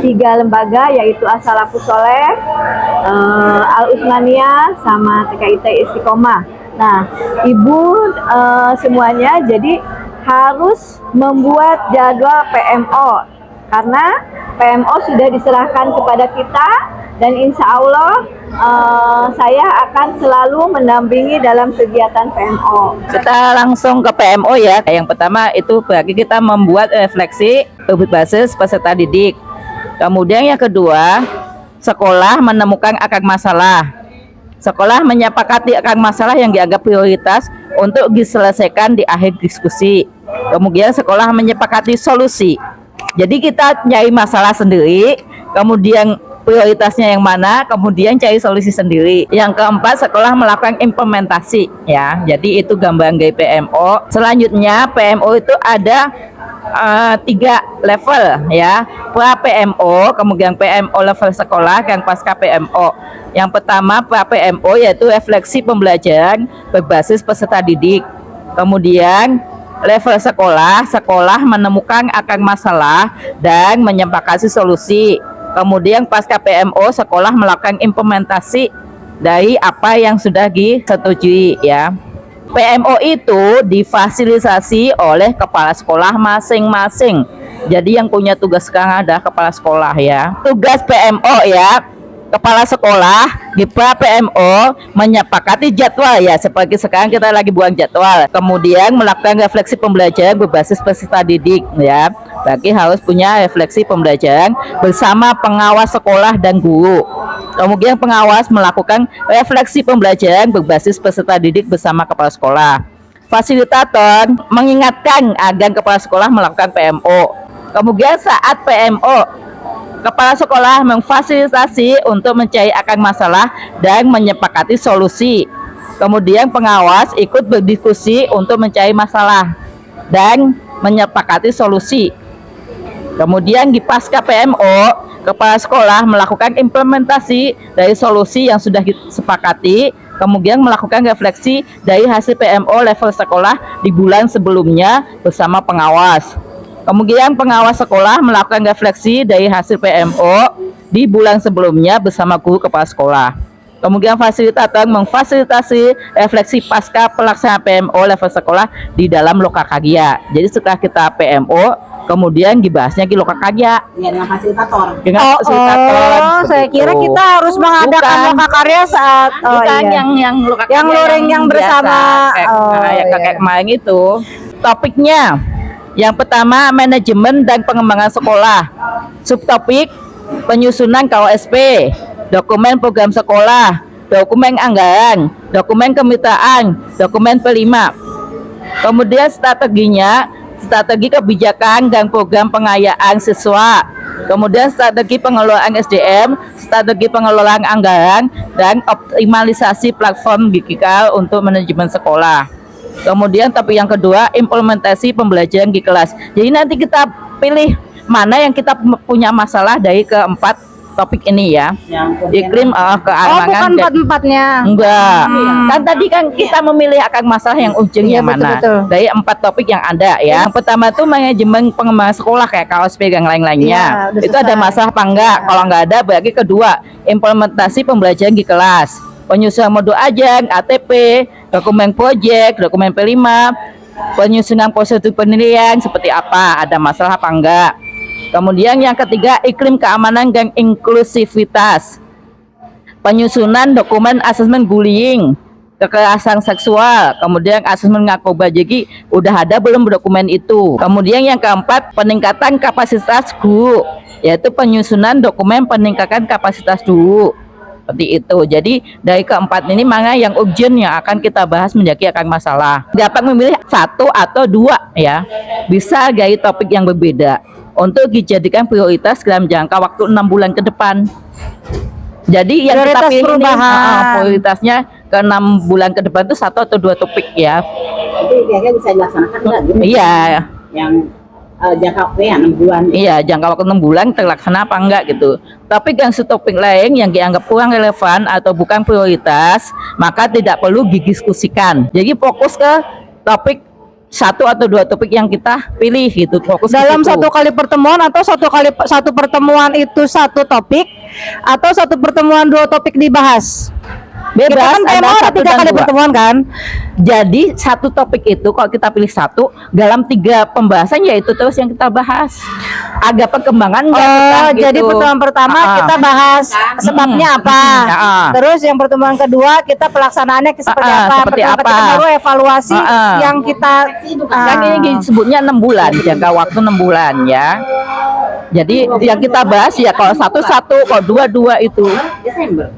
3 lembaga, yaitu As-Salafus Sholeh, Al-Utsmaniyah, sama TKIT Istiqomah. Nah, Ibu semuanya jadi harus membuat jadwal PMO, karena PMO sudah diserahkan kepada kita, dan insya Allah saya akan selalu mendampingi dalam kegiatan PMO. Kita langsung ke PMO ya. Yang pertama itu bagi kita membuat refleksi berbasis peserta didik. Kemudian yang kedua, sekolah menemukan akar masalah. Sekolah menyepakati akar masalah yang dianggap prioritas untuk diselesaikan di akhir diskusi. Kemudian sekolah menyepakati solusi. Jadi kita nyari masalah sendiri, kemudian prioritasnya yang mana, kemudian cari solusi sendiri. Yang keempat, sekolah melakukan implementasi ya. Jadi itu gambaran dari PMO. Selanjutnya PMO itu ada 3 level ya, pra PMO, kemudian PMO level sekolah, dan pasca PMO. Yang pertama pra PMO yaitu refleksi pembelajaran berbasis peserta didik. Kemudian level sekolah, sekolah menemukan akar masalah dan menyepakati solusi. Kemudian pasca PMO, sekolah melakukan implementasi dari apa yang sudah disetujui ya. PMO itu difasilitasi oleh kepala sekolah masing-masing. Jadi yang punya tugas sekarang adalah kepala sekolah ya. Tugas PMO ya, kepala sekolah di pra PMO menyepakati jadwal ya, seperti sekarang kita lagi buang jadwal. Kemudian melakukan refleksi pembelajaran berbasis peserta didik ya. Bagi harus punya refleksi pembelajaran bersama pengawas sekolah dan guru. Kemudian pengawas melakukan refleksi pembelajaran berbasis peserta didik bersama kepala sekolah. Fasilitator mengingatkan agar kepala sekolah melakukan PMO. Kemudian saat PMO, kepala sekolah memfasilitasi untuk mencari akar masalah dan menyepakati solusi. Kemudian pengawas ikut berdiskusi untuk mencari masalah dan menyepakati solusi. Kemudian di pasca PMO, kepala sekolah melakukan implementasi dari solusi yang sudah disepakati, kemudian melakukan refleksi dari hasil PMO level sekolah di bulan sebelumnya bersama pengawas. Kemudian pengawas sekolah melakukan refleksi dari hasil PMO di bulan sebelumnya bersama guru kepala sekolah. Kemudian fasilitator memfasilitasi refleksi pasca pelaksanaan PMO level sekolah di dalam Lokakarya. Jadi setelah kita PMO, kemudian dibahasnya di Lokakarya. Ya, dengan fasilitator. Dengan fasilitator. Saya kira kita harus mengadakan Lokakarya saat bukan yang Lokakarya yang luring yang bersama kayak kemarin itu. Topiknya yang pertama, manajemen dan pengembangan sekolah. Subtopik, penyusunan KOSP, dokumen program sekolah, dokumen anggaran, dokumen kemitraan, dokumen P5. Kemudian strateginya, strategi kebijakan dan program pengayaan siswa. Kemudian strategi pengelolaan SDM, strategi pengelolaan anggaran, dan optimalisasi platform digital untuk manajemen sekolah. Kemudian topik yang kedua, implementasi pembelajaran di kelas. Jadi nanti kita pilih mana yang kita punya masalah dari keempat topik ini ya. Iklim keamanan. Bukan 4-4-nya. Enggak. Kan tadi kan kita memilih akar masalah yang ujungnya mana. Betul. Dari 4 topik yang ada ya. Yang pertama itu manajemen pengembangan sekolah kayak KOSP dan lain-lainnya. Itu ada masalah apa enggak? Kalau enggak ada, berarti kedua, implementasi pembelajaran di kelas. Penyusunan modul ajang, ATP, dokumen proyek, dokumen P5, penyusunan prosedur penilaian seperti apa, ada masalah apa enggak. Kemudian yang ketiga, iklim keamanan dan inklusivitas. Penyusunan dokumen asesmen bullying, kekerasan seksual, kemudian asesmen narkoba. Jadi udah ada belum dokumen itu. Kemudian yang keempat, peningkatan kapasitas guru, yaitu penyusunan dokumen peningkatan kapasitas guru. Seperti itu. Jadi dari keempat ini mana yang urgent yang akan kita bahas menjadi akar masalah. Dapat memilih 1 atau 2 ya. Bisa dari topik yang berbeda untuk dijadikan prioritas dalam jangka waktu 6 bulan ke depan. Jadi yang kita pilih ini prioritasnya ke 6 bulan ke depan itu 1 atau 2 topik ya. Jadi kayaknya bisa dilaksanakan enggak? Iya. Yang jangka waktu 6 bulan. Iya, jangka waktu 6 bulan terlaksana apa enggak gitu. Tapi yang topik lain yang dianggap kurang relevan atau bukan prioritas, maka tidak perlu didiskusikan. Jadi fokus ke topik satu atau dua topik yang kita pilih gitu, fokus ke Dalam situ. satu kali pertemuan atau satu pertemuan itu satu topik atau satu pertemuan dua topik dibahas. Kita Bebas, kan ada PMO ada satu 3 dan kali dua. pertemuan kan. Jadi satu topik itu kalau kita pilih satu dalam 3 pembahasan, yaitu terus yang kita bahas. Agak perkembangan enggak kita Oh, gitu. jadi pertemuan pertama kita bahas sebabnya apa. Terus yang pertemuan kedua kita pelaksanaannya seperti apa. seperti Pertemuan apa. ketiga baru evaluasi yang kita Kan ini disebutnya 6 bulan, jangka waktu 6 bulan ya. Jadi yang kita bahas ya kalau satu-satu, kalau dua-dua itu. Desember.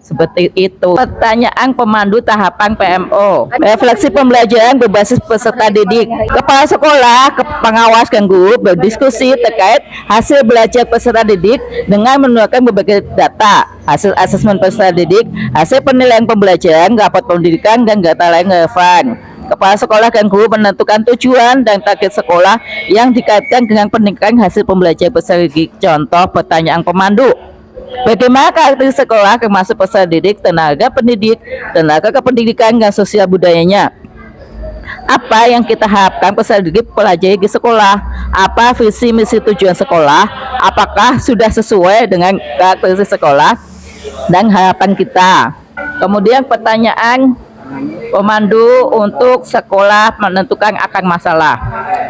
Seperti itu. Pertanyaan pemandu tahapan PMO. Refleksi pembelajaran berbasis peserta didik. Kepala sekolah, pengawas dan guru berdiskusi terkait hasil belajar peserta didik dengan mengeluarkan berbagai data, hasil asesmen peserta didik, hasil penilaian pembelajaran, rapot pendidikan, dan data lain relevan. Kepala sekolah dan guru menentukan tujuan dan target sekolah yang dikaitkan dengan peningkatan hasil pembelajaran peserta didik. Contoh pertanyaan pemandu. Bagaimana karakteristik sekolah termasuk peserta didik, tenaga pendidik, tenaga kependidikan, dan sosial budayanya? Apa yang kita harapkan peserta didik pelajari di sekolah? Apa visi misi tujuan sekolah? Apakah sudah sesuai dengan karakteristik sekolah dan harapan kita? Kemudian pertanyaan pemandu untuk sekolah menentukan akar masalah.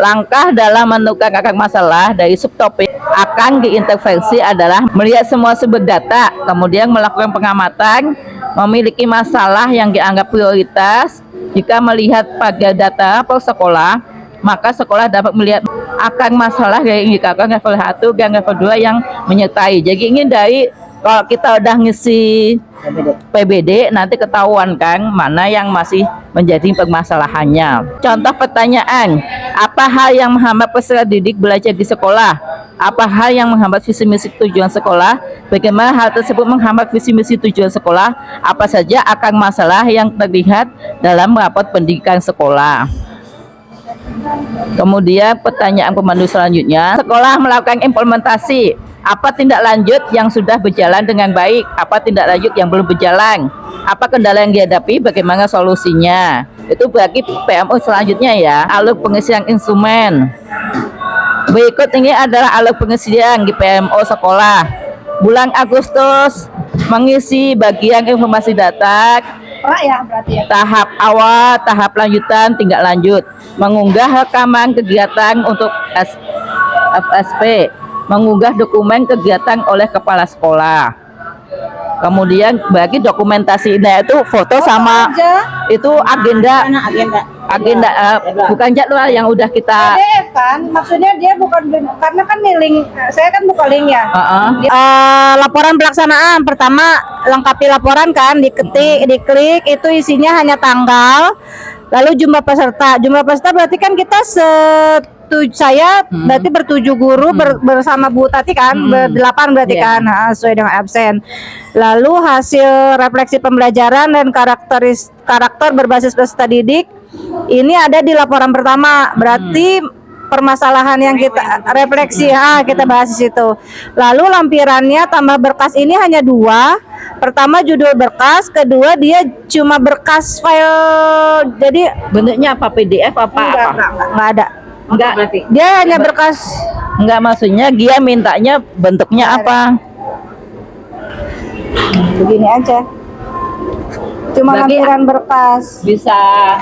Langkah dalam menentukan akar masalah dari subtopik akan diintervensi adalah melihat semua sumber data, kemudian melakukan pengamatan, memiliki masalah yang dianggap prioritas. Jika melihat pada data per sekolah, maka sekolah dapat melihat akar masalah dari indikator level 1 dan level 2 yang menyertai. Jadi ini dari kalau kita udah ngisi PBD nanti ketahuan kan mana yang masih menjadi permasalahannya. Contoh pertanyaan, apa hal yang menghambat peserta didik belajar di sekolah? Apa hal yang menghambat visi misi tujuan sekolah? Bagaimana hal tersebut menghambat visi misi tujuan sekolah? Apa saja akar masalah yang terlihat dalam rapot pendidikan sekolah? Kemudian pertanyaan pemandu selanjutnya, sekolah melakukan implementasi. Apa tindak lanjut yang sudah berjalan dengan baik? Apa tindak lanjut yang belum berjalan? Apa kendala yang dihadapi? Bagaimana solusinya? Itu bagi PMO selanjutnya ya. Alur pengisian instrumen. Berikut ini adalah alur pengisian di PMO sekolah. Bulan Agustus mengisi bagian informasi data. Ya berarti ya. Tahap awal, tahap lanjutan, tindak lanjut. Mengunggah rekaman kegiatan untuk FSP. Mengunggah dokumen kegiatan oleh kepala sekolah. Kemudian bagi dokumentasinya itu foto sama itu agenda bukan jadwal yang udah kita PDF kan, maksudnya dia bukan karena kan nih link, saya kan buka link ya. Laporan pelaksanaan pertama lengkapi laporan kan, diketik, diklik itu isinya hanya tanggal, lalu jumlah peserta. Jumlah peserta berarti kan kita saya berarti bertujuh guru bersama Bu Tati kan, berdelapan berarti kan, sesuai dengan absen. Lalu hasil refleksi pembelajaran dan karakter berbasis peserta didik ini ada di laporan pertama. Berarti permasalahan yang kita refleksi kita bahas di situ. Lalu lampirannya tambah berkas ini hanya 2. Pertama judul berkas, kedua dia cuma berkas file. Jadi bentuknya apa, PDF apa? Enggak ada. Enggak, Dia hanya berkas. enggak, maksudnya dia mintanya bentuknya apa? Begini aja. Cuma Berarti lampiran berkas. Bisa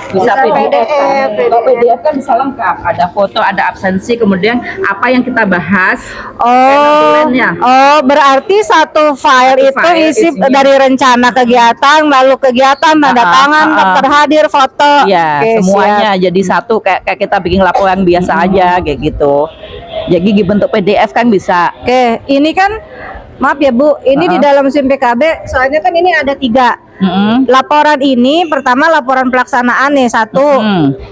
Bisa PDF kan? PDF. Kalau PDF kan bisa lengkap, ada foto, ada absensi, kemudian apa yang kita bahas. Berarti satu file itu isi isinya. dari rencana kegiatan, lalu kegiatan, tanda tangan, terhadir, foto. Ya, Oke, semuanya siap. jadi satu kayak kita bikin laporan biasa aja kayak gitu. Jadi di bentuk PDF kan bisa. Oke, ini kan maaf ya Bu, ini di dalam SIM PKB, soalnya kan ini ada 3. Laporan ini pertama laporan pelaksanaan nih 1.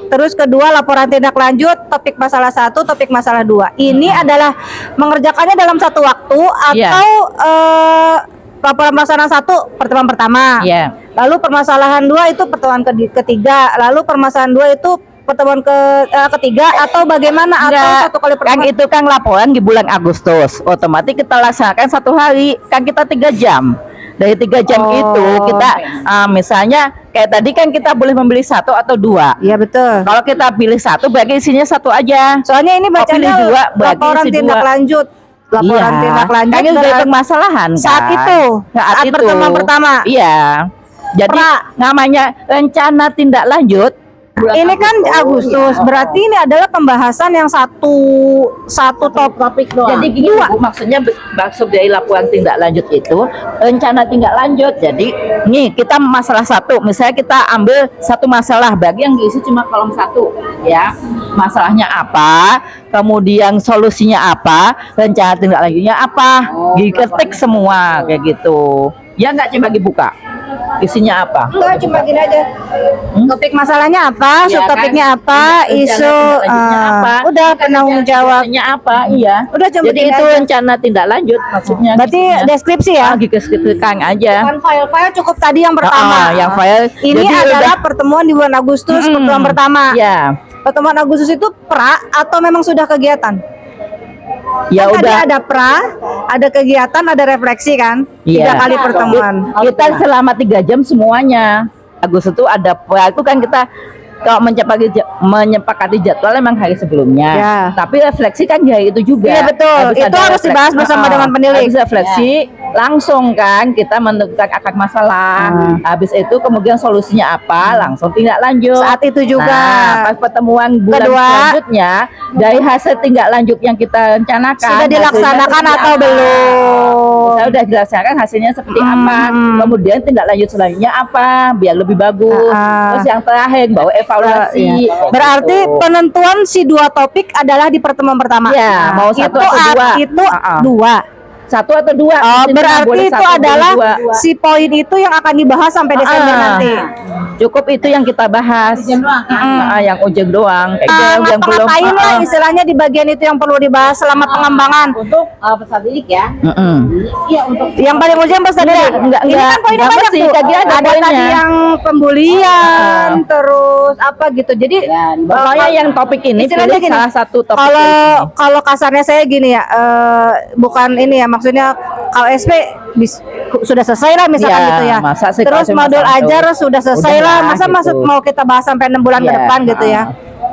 Terus kedua laporan tindak lanjut, topik masalah 1, topik masalah 2. Ini adalah mengerjakannya dalam satu waktu atau laporan pelaksanaan 1 pertemuan pertama. Lalu permasalahan 2 itu pertemuan ketiga, lalu permasalahan 2 itu pertemuan ketiga atau bagaimana? Atau satu kali pertemuan? Kan itu kan laporan di bulan Agustus, otomatis kita laksanakan 1 hari, kan kita 3 jam. Dari 3 jam itu kita misalnya Kayak tadi kan kita boleh memilih 1 atau 2. Iya betul. Kalau kita pilih 1, berarti isinya 1 aja. Soalnya ini Kalau pilih bacanya 2, berarti laporan isi tindak 2. lanjut. Laporan tindak lanjut Kan itu dari berarti permasalahan kan? saat itu, saat itu. pertemuan pertama. Iya. Jadi namanya rencana tindak lanjut. Ini kan Agustus, berarti ini adalah pembahasan yang satu topik doang. Jadi gini Bu, maksudnya maksud dari laporan tindak lanjut itu rencana tindak lanjut. Jadi nih kita masalah 1, misalnya kita ambil 1 masalah, bagi yang diisi cuma kolom 1 ya. Masalahnya apa, kemudian solusinya apa, rencana tindak lanjutnya apa, diketik semua kayak gitu. Ya nggak, coba dibuka. Isinya apa? Enggak, cuma gini aja. Topik masalahnya apa, Ya subtopiknya kan? apa, Rencana isu tindak lanjutnya apa? udah penanggung jawab. Rencananya apa? Iya. Udah coba Jadi gini itu aja. rencana tindak lanjut maksudnya. Berarti deskripsi ya. Dikeskripsikan aja. Kan file-file cukup tadi yang pertama. Yang file. Ini Jadi adalah pertemuan di bulan Agustus, pertemuan pertama. Ya. Pertemuan Agustus itu pra atau memang sudah kegiatan? Ya Kan tadi udah. ada pra, ada kegiatan, ada refleksi kan? 3 Iya. kali pertemuan. Kita selama 3 jam semuanya. Agustus itu ada itu kan kita kalau menyepakati jadwal emang hari sebelumnya. Ya. Tapi refleksi kan di hari itu juga. Iya betul. Itu ada harus dibahas bersama dengan penilik. Habis refleksi langsung kan kita menentukan akar masalah. Habis itu kemudian solusinya apa, langsung tindak lanjut. Saat itu juga. Nah, pas pertemuan bulan Kedua, selanjutnya dari hasil tindak lanjut yang kita rencanakan sudah dilaksanakan hasilnya atau seperti belum? Kita udah dilaksanakan hasilnya seperti apa, kemudian tindak lanjut selanjutnya apa biar lebih bagus. Terus yang terakhir bawa evaluasi. Berarti penentuan si 2 topik adalah di pertemuan pertama. Iya, mau 1 itu atau 2. Itu 2. 1 atau 2. Oh, berarti itu adalah si poin itu yang akan dibahas sampai Desember nanti. Cukup itu yang kita bahas. Yang ujung doang. Yang belum. Ngapain lah istilahnya di bagian itu yang perlu dibahas selama pengembangan. Untuk peserta didik ya. Iya, untuk Yang paling ujung pas tadi. Ini kan poinnya banyak tuh. Tadi ada Ada tadi poinnya. yang pembulian, terus apa gitu. Jadi Pokoknya yang topik ini istilahnya pilih gini, salah satu topik. kalau kasarnya saya gini ya, bukan ini ya, maksudnya kalau SP sudah selesai lah misalkan Ya, gitu ya. masa sih Terus kalau cuma modul 1. ajar sudah selesai Udah lah. lah, Masa gitu. mau kita bahas sampai 6 bulan ke Ya, depan gitu ya.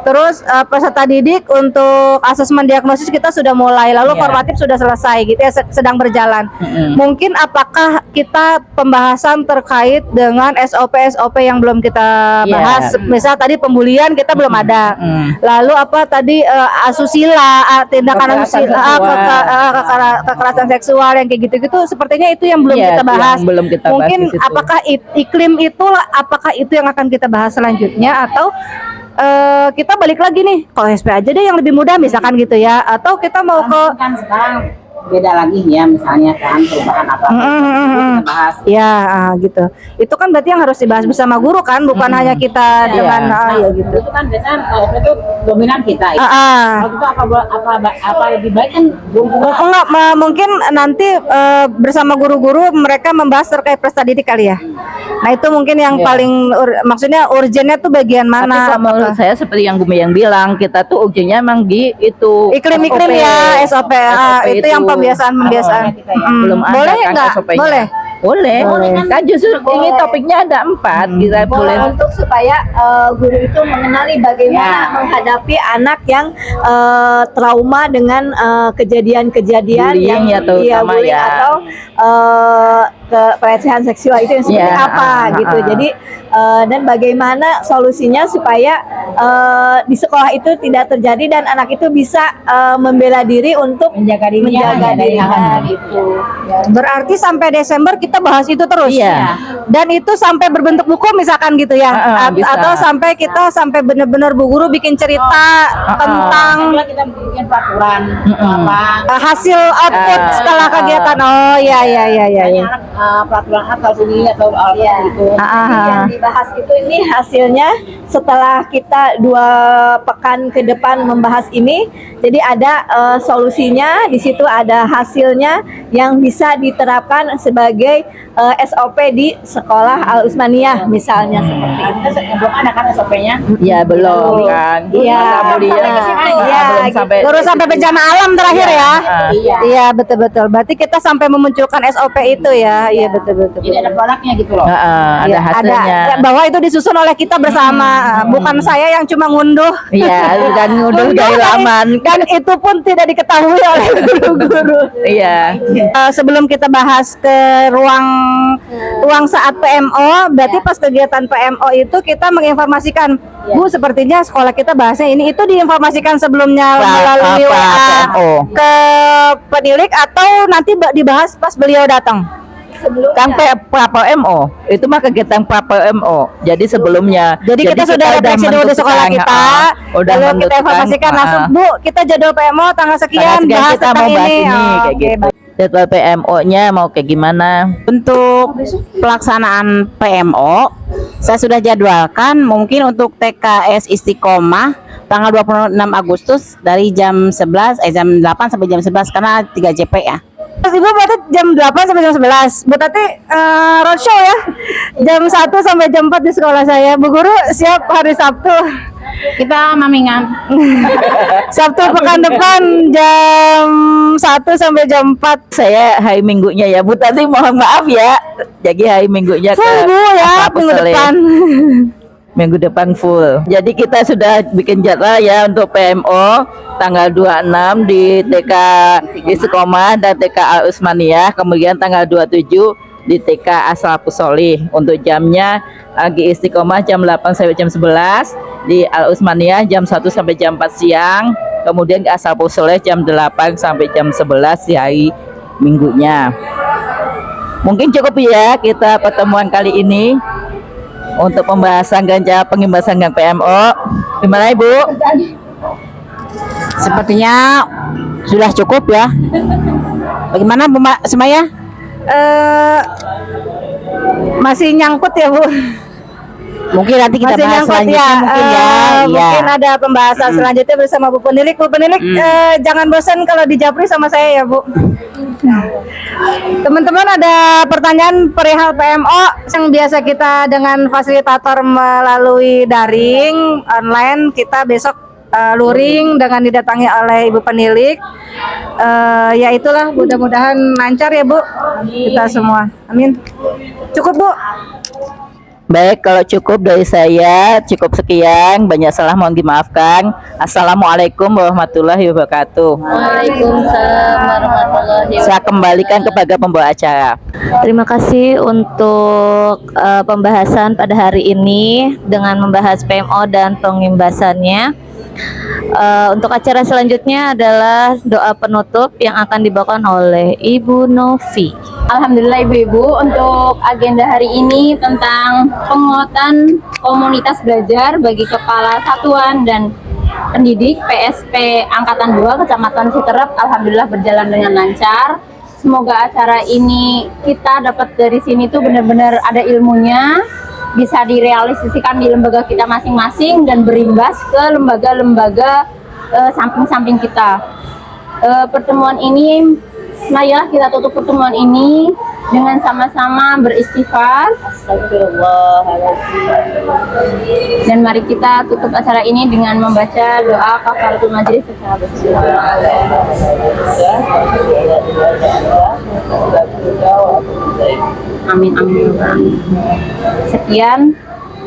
Terus peserta didik untuk asesmen diagnosis kita sudah mulai, lalu Ya. formatif sudah selesai gitu ya, sedang berjalan. Mungkin apakah kita pembahasan terkait dengan SOP yang belum kita Ya. bahas, misal tadi pembulian kita belum ada. Lalu apa tadi asusila, tindakan Kekerasan asusila, seksual. kekerasan seksual yang kayak gitu-gitu, sepertinya itu yang belum Iya, kita bahas. yang belum kita bahas Mungkin di situ. apakah iklim itu, apakah itu yang akan kita bahas selanjutnya, atau kita balik lagi nih kalau SP aja deh yang lebih mudah misalkan gitu ya, atau kita mau ke kan sekarang beda lagi ya, misalnya kan perubahan apa kita bahas. ya gitu. Itu kan berarti yang harus dibahas bersama guru kan, bukan hanya kita dengan ya gitu. Itu kan biasanya itu dominan kita. Kalau itu apa lebih baik kan Enggak, mungkin nanti bersama guru-guru mereka membahas terkait prestasi didik kali ya. Nah itu mungkin yang paling maksudnya urgennya tuh bagian Tapi mana? kalau menurut saya seperti yang Gumi yang bilang, kita tuh urgennya emang di itu Iklim-iklim SOP. ya, SOP, itu yang pembiasaan. Belum ada Boleh kan nggak? SOP-nya. Boleh. Boleh. Kan justru ini topiknya ada 4. Kita boleh. Untuk supaya guru itu mengenali bagaimana menghadapi anak yang trauma dengan kejadian-kejadian Bullying yang ya, terutama bullying ya. atau pelecehan seksual itu yang seperti Ya, apa gitu. Jadi dan bagaimana solusinya supaya di sekolah itu tidak terjadi dan anak itu bisa membela diri untuk menjaga dirinya dari hal gitu. Berarti sampai Desember kita bahas itu terus. Iya. Dan itu sampai berbentuk buku misalkan gitu ya. Bisa. Atau sampai kita sampai benar-benar bu guru bikin cerita tentang kita bikin peraturan apa hasil output setelah kegiatan. Oh ya. peraturan atau sendiri atau gitu. Yang dibahas itu ini hasilnya setelah kita 2 pekan ke depan membahas ini, jadi ada solusinya di situ, ada hasilnya yang bisa diterapkan sebagai SOP di sekolah Al Utsmaniyah misalnya seperti itu. Belum ada kan SOP-nya? Ya belum kan. Iya. Belum sampai baru sampai bencana alam terakhir ya. Iya. Iya betul. Berarti kita sampai memunculkan SOP itu ya. iya betul. Jadi ada produknya gitu loh. ada Iya, hasilnya. ada bahwa itu disusun oleh kita bersama, bukan saya yang cuma ngunduh. Iya, dan udah dari laman. Dan itu pun tidak diketahui oleh guru-guru. Iya. Sebelum kita bahas ke ruang saat PMO, berarti pas kegiatan PMO itu kita menginformasikan, Bu, sepertinya sekolah kita bahasnya ini, itu diinformasikan sebelumnya melalui WA PMO. ke penilik atau nanti dibahas pas beliau datang. Kan PMO itu mah kegiatan PMO. Jadi sebelumnya. Jadi kita sudah refleksi dulu di sekolah kita, udah lalu kita menentukan, informasikan langsung, Bu, kita jadwal PMO tanggal sekian, bahas kita tentang mau bahas ini, Oh, kayak oke, gitu. Jadwal PMO-nya mau kayak gimana? Untuk pelaksanaan PMO, saya sudah jadwalkan mungkin untuk TKS Istiqomah tanggal 26 Agustus dari jam 8 sampai jam 11 karena 3 JP ya. Terus Ibu berarti jam 8 sampai jam 11. Bu Tati roadshow ya. Jam 1 sampai jam 4 di sekolah saya. Bu Guru siap hari Sabtu. Kita mamingan. Sabtu pekan depan jam 1 sampai jam 4. Saya hari Minggunya ya Bu, tadi mohon maaf ya. Jadi hari Minggunya Full Bu ya, minggu depan. Minggu depan full. Jadi kita sudah bikin jadwal ya untuk PMO tanggal 26 di TK Istiqomah dan TK Al Utsmaniyah, kemudian tanggal 27 di TK Asrafus Sholih. Untuk jamnya di Istiqomah jam 8 sampai jam 11, di Al Utsmaniyah jam 1 sampai jam 4 siang, kemudian di Asrafus Sholih jam 8 sampai jam 11 di hari Minggunya. Mungkin cukup ya kita pertemuan kali ini untuk pembahasan ganja pengimbasan gang PMO. Gimana Ibu? Sepertinya sudah cukup ya. Bagaimana Bu Semaya? Masih nyangkut ya Bu. Mungkin nanti kita Masih bahas nyangkut selanjutnya ya. mungkin ya. Mungkin ada pembahasan selanjutnya bersama Bu Penilik. Bu Penilik jangan bosan kalau dijapri sama saya ya Bu. Teman-teman, ada pertanyaan perihal PMO yang biasa kita dengan fasilitator melalui daring online, kita besok luring dengan didatangi oleh Ibu Penilik. Ya itulah, mudah-mudahan lancar ya Bu kita semua. Amin. Cukup Bu. Baik, kalau cukup dari saya, cukup sekian. Banyak salah mohon dimaafkan. Assalamualaikum warahmatullahi wabarakatuh. Waalaikumsalam warahmatullahi wabarakatuh. Saya kembalikan kepada pembawa acara. Terima kasih untuk pembahasan pada hari ini dengan membahas PMO dan pengimbasannya. Untuk acara selanjutnya adalah doa penutup yang akan dibawakan oleh Ibu Novi. Alhamdulillah Ibu-Ibu, untuk agenda hari ini tentang penguatan komunitas belajar bagi kepala satuan dan pendidik PSP Angkatan 2 Kecamatan Suterep, alhamdulillah berjalan dengan lancar. Semoga acara ini kita dapat dari sini tuh benar-benar ada ilmunya, bisa direalisasikan di lembaga kita masing-masing dan berimbas ke lembaga-lembaga samping-samping kita. Pertemuan ini, marilah kita tutup pertemuan ini dengan sama-sama beristighfar. Dan mari kita tutup acara ini dengan membaca doa kafaratul majlis secara bersama. Amin amin. Sekian.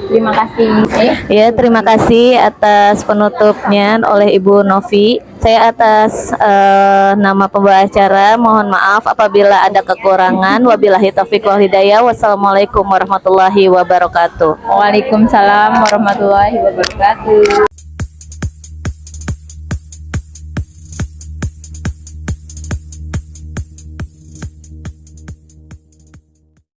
Terima kasih. Ya, terima kasih atas penutupnya oleh Ibu Novi. Saya atas nama pembawa acara mohon maaf apabila ada kekurangan. Wabillahi taufiq wal hidayah. Wassalamualaikum warahmatullahi wabarakatuh. Waalaikumsalam warahmatullahi wabarakatuh.